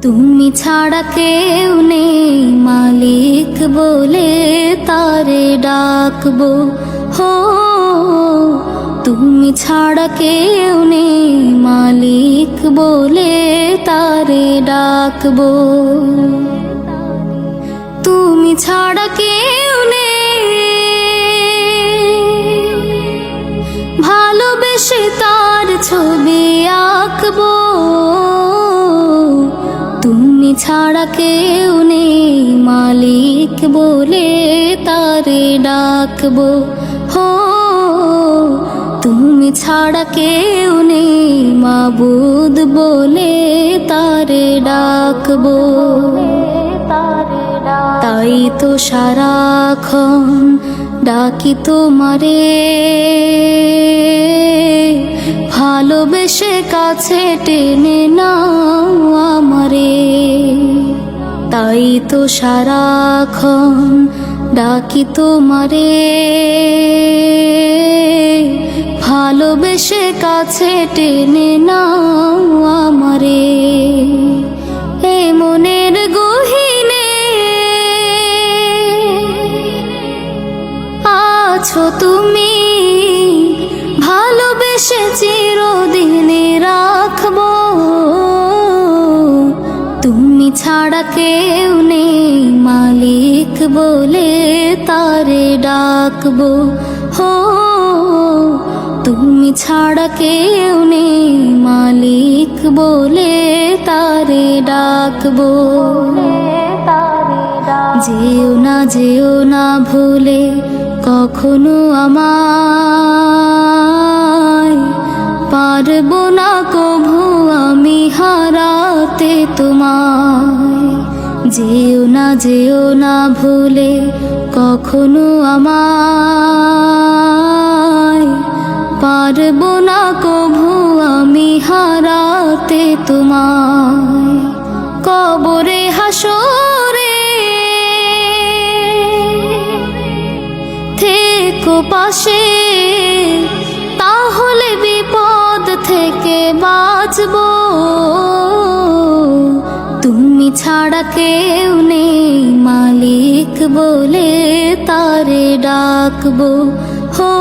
তুমি ছাড়া কেউ নেই মালিক বলে তারে ডাকবো। হো তুমি ছাড়া কেউ নেই মালিক বলে তারে ডাকবো। তুমি ছাড়া কেউ নেই ভালোবেসে তার ছবি আঁকবো। তুমি ছাড়া কেউ নেই মালিক বলে তারে ডাকবো। হো তুমি ছাড়া কেউ নেই মাবুদ বলে তারে ডাকবো। তাই তো সারাক্ষণ ডাকি তোমারে, ভালোবেসে কাছে টেনে নাও আমারে। তাই তো সারাক্ষণ ডাকি তোমারে, ভালোবেসে কাছে টেনে নাও আমারে। এ মনের গহীনে আছো তুমি, ভালোবেসে চিরদিনে রাখবো। তুমি ছাড়া কেউ নেই মালিক বলে তারে ডাকবো। হো তুমি ছাড়া কেউ নেই মালিক বলে তারে ডাকবো। যেও না ভুলে কখনো আমায়, পারবো না কভু আমি হারাতে তোমায়। যেও না ভুলে কখনো আমায়, পারবো না কভু আমি হারাতে তোমায়। কবরে হাসরে থেকো পাশে, তাহলে বিপদ থেকে বাঁচবো। তুমি ছাড়া কেউ নেই মালিক বলে তারে ডাকবো। হো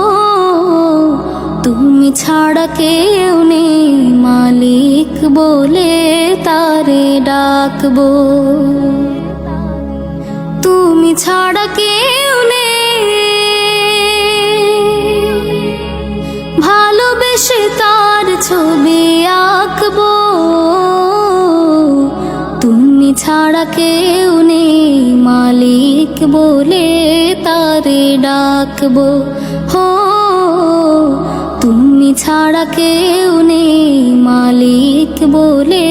তুমি ছাড়া কেউ নেই মালিক বলে তারে ডাকবো। তুমি ছাড়া কেউ নেই ভালোবেসে তার ছবি আঁকবো। তুমি ছাড়া কেউ নেই মালিক বলে তারে ডাকবো। হো তুমি ছাড়া কেউ নেই মালিক বলে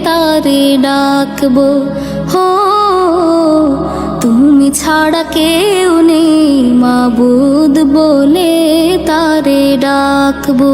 তারে ডাকবো। হো তুমি ছাড়া কেউ নেই মাবুদ বলে তারে ডাকবো।